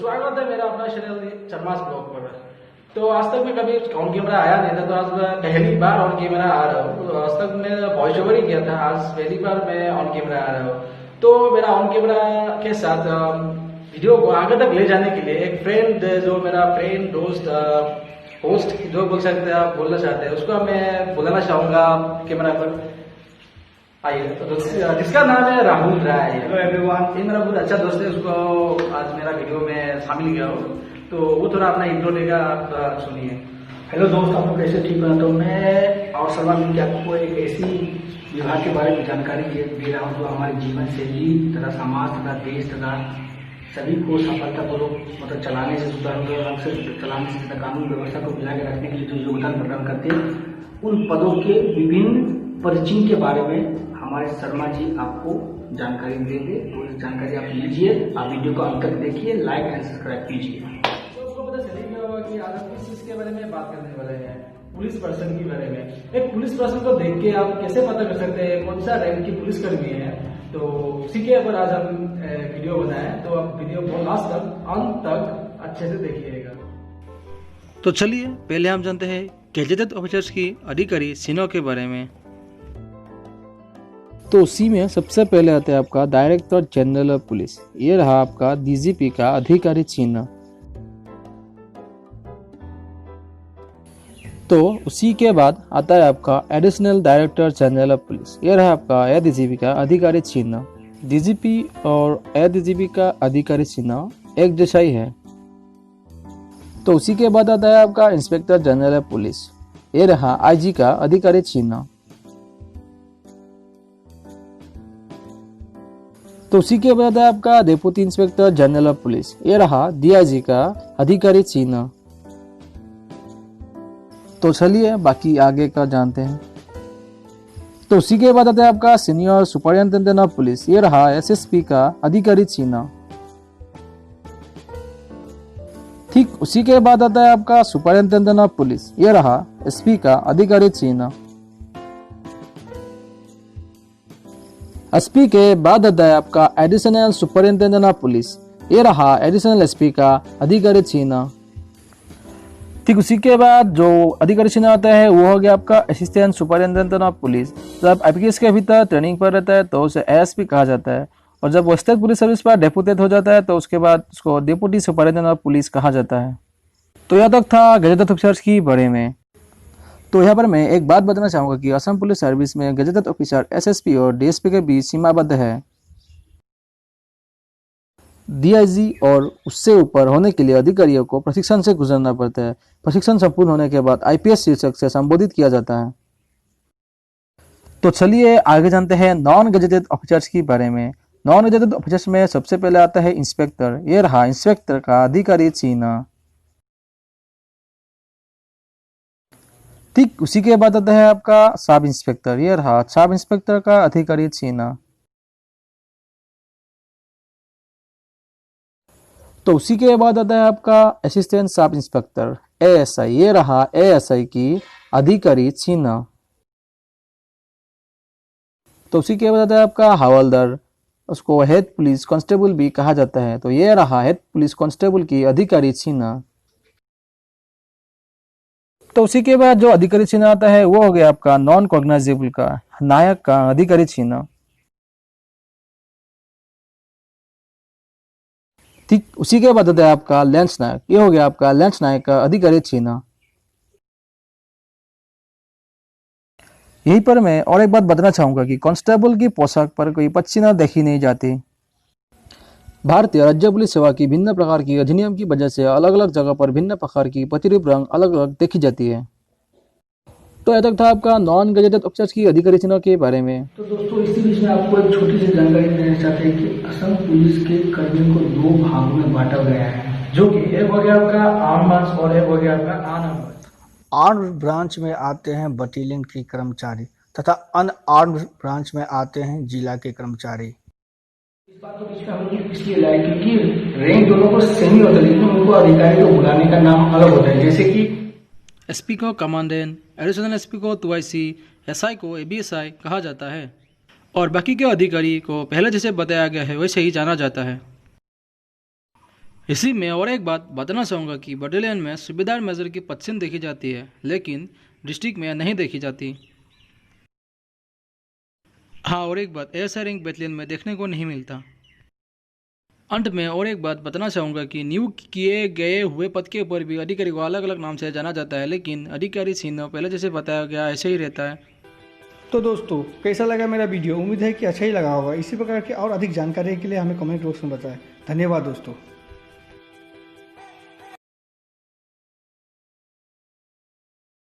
स्वागत है मेरा अपना चैनल चरमास ब्लॉग पर। तो आज तक मैं कभी ऑन कैमरा आया नहीं था, तो आज मैं पहली बार ऑन कैमरा आ रहा हूँ। तो आज तक मैं वॉइस ओवर ही किया था, आज पहली बार मैं ऑन कैमरा आ रहा हूँ। तो मेरा ऑन कैमरा के साथ वीडियो को आगे तक ले जाने के लिए एक फ्रेंड, जो मेरा फ्रेंड दोस्त होस्ट जो बोल सकते हैं, आप बोलना चाहते हैं, उसको मैं बुलाना चाहूंगा कैमरा पर। आइए, तो जिसका नाम है राहुल राय। हेलो एवरीवन, ये मेरा बहुत अच्छा दोस्त है, उसको आज मेरा वीडियो में शामिल किया हो, तो वो थोड़ा अपना इंट्रो देगा, आप सुनिए। हेलो दोस्त, आप लोग कैसे? ठीक है। तो मैं और सलमान मिलकर आपको एक ऐसी विभाग के बारे में जानकारी दे रहा हूँ जो हमारे जीवन शैली तथा समाज तथा देश तथा सभी को सफलतापूर्वक मतलब चलाने से सुधार अक्सर चलाने से तथा कानून व्यवस्था को मिला के रखने के लिए जो योगदान प्रदान करते हैं, उन पदों के विभिन्न परिचिन के बारे में हमारे शर्मा जी आपको जानकारी देंगे। तो इस जानकारी आप लीजिए, आप वीडियो को अंत तक देखिए, लाइक एंड सब्सक्राइब कीजिए। तो उसको पता चलेगा होगा कि आज हम किस चीज के बारे में बात करने वाले हैं, पुलिस पर्सन के बारे में। एक पुलिस पर्सन को देख के आप कैसे पता कर सकते हैं कौन सा रैंक की पुलिस कर्मी है, तो उसी के ऊपर आज हम वीडियो बनाए। तो आप वीडियो को लास्ट तक अंत तक अच्छे से देखिएगा। तो चलिए पहले हम जानते हैं गैजेटेड ऑफिसर्स की अधिकारी चिन्हों के बारे में। तो उसी में सबसे पहले आता है आपका डायरेक्टर जनरल ऑफ पुलिस। ये रहा आपका डीजीपी का अधिकारी चिन्ह। तो उसी के बाद आता है आपका additional director general of police. ये रहा आपका एडीजीपी का अधिकारी चिन्ह। डीजीपी और एडीजीपी का अधिकारी चिन्ह एक जैसा ही है। तो उसी के बाद आता है आपका इंस्पेक्टर जनरल ऑफ पुलिस। ये रहा आईजी का अधिकारी चिन्ह। तो उसी के बाद है आपका deputy inspector general of police. ये रहा डीआईजी का अधिकारी चिन्ह। तो चलिए बाकी आगे का जानते हैं। तो उसी के बाद आता है आपका सीनियर सुपरिटेंडेंट ऑफ पुलिस। ये रहा एसएसपी का अधिकारी चिन्ह। ठीक उसी के बाद आता है आपका सुपरिटेंडेंट ऑफ पुलिस। ये रहा एसपी का अधिकारी चिन्ह। एसपी के बाद आता है आपका एडिशनल सुपरिटेंडेंट ऑफ पुलिस। ये रहा एडिशनल एसपी का अधिकारी चिन्ह। ठीक उसी के बाद जो अधिकारी चिन्ह आता है वो हो गया आपका असिस्टेंट सुपरिटेंडेंट ऑफ पुलिस। जब आईपीएस के भीतर ट्रेनिंग पर रहता है तो उसे एएसपी कहा जाता है, और जब वो स्टेट पुलिस सर्विस पर डेप्यूटेड हो जाता है तो उसके बाद उसको डेप्यूटी सुपरिटेंडेंट ऑफ पुलिस कहा जाता है। तो यह तक था गैजेटेड ऑफिसर्स की बारे में। तो यहाँ पर मैं एक बात बताना चाहूँगा कि असम पुलिस सर्विस में गैजेटेड ऑफिसर एसएसपी और डीएसपी के बीच सीमाबद्ध है। डीआईजी और उससे ऊपर होने के लिए अधिकारियों को प्रशिक्षण से गुजरना पड़ता है। प्रशिक्षण संपूर्ण होने के बाद आईपीएस शीर्षक से संबोधित किया जाता है। तो चलिए आगे जानते हैं नॉन गैजेटेड ऑफिसर्स के बारे में। नॉन गैजेटेड ऑफिसर्स में सबसे पहले आता है इंस्पेक्टर। ये रहा इंस्पेक्टर का अधिकारी चिन्ह। ठीक उसी के बाद आता है आपका सब इंस्पेक्टर। ये रहा सब इंस्पेक्टर का अधिकारी चिन्ह। तो उसी के बाद आता है आपका असिस्टेंट सब इंस्पेक्टर एएसआई। ये रहा एएसआई की अधिकारी चिन्ह। तो उसी के बाद आता है आपका हवलदार, उसको हेड पुलिस कांस्टेबल भी कहा जाता है। तो ये रहा हेड पुलिस कांस्टेबल की अधिकारी चिन्ह। तो उसी के बाद जो अधिकारी चिन्ह आता है वो हो गया आपका नॉन कॉग्नाइजेबल का नायक का अधिकारी चिन्ह। ठीक उसी के बाद आता है आपका लेंस नायक। ये हो गया आपका लेंस नायक का अधिकारी चिन्ह। यहीं पर मैं और एक बात बताना चाहूंगा कि कांस्टेबल की पोशाक पर कोई पच्छिना देखी नहीं जाती। भारतीय राज्य पुलिस सेवा की भिन्न प्रकार की अधिनियम की वजह से अलग अलग जगह पर भिन्न प्रकार की प्रतिरूप रंग अलग अलग देखी जाती है। तो यह तक था आपका नॉन गैजेटेड ऑफिसर्स की अधिकारी चिन्हों के बारे में। तो दोस्तों, इसी बीच में आपको एक छोटी सी जानकारी देना चाहते हैं कि असम पुलिस के कर्मियों को दो भागों में बांटा गया है, जो कि एक हो गया आपका आर्म ब्रांच और एक हो गया आपका अनआर्म ब्रांच। आर्म ब्रांच में आते हैं बटालियन के कर्मचारी तथा अनआर्म्ड ब्रांच में आते हैं जिला के कर्मचारी। इस बात को बीच में हम इसलिए लाए क्योंकि रैंक दोनों को सेम ही होता है, लेकिन उनको अधिकारी को बुलाने का नाम अलग होता है। जैसे कि एसपी को कमांडेंट, एडिशनल एसपी को 2IC, एसआई को एबीएसआई कहा जाता है, और बाकी के अधिकारी को पहले जैसे बताया गया है वैसे ही जाना जाता है। इसी में और एक बात बताना चाहूँगा कि बटालियन में सूबेदार मेजर की पोजीशन देखी जाती है, लेकिन डिस्ट्रिक्ट में नहीं देखी जाती। हाँ, और एक बात एएसआई रैंक बटालियन में देखने को नहीं मिलता। अंत में और एक बात बताना चाहूँगा कि नियुक्त किए गए हुए पद के ऊपर भी अधिकारी को अलग अलग नाम से जाना जाता है, लेकिन अधिकारी चिन्ह पहले जैसे बताया गया ऐसे ही रहता है। तो दोस्तों कैसा लगा मेरा वीडियो? उम्मीद है कि अच्छा ही लगा होगा। इसी प्रकार की और अधिक जानकारी के लिए हमें कमेंट बॉक्स में बताएं। धन्यवाद दोस्तों।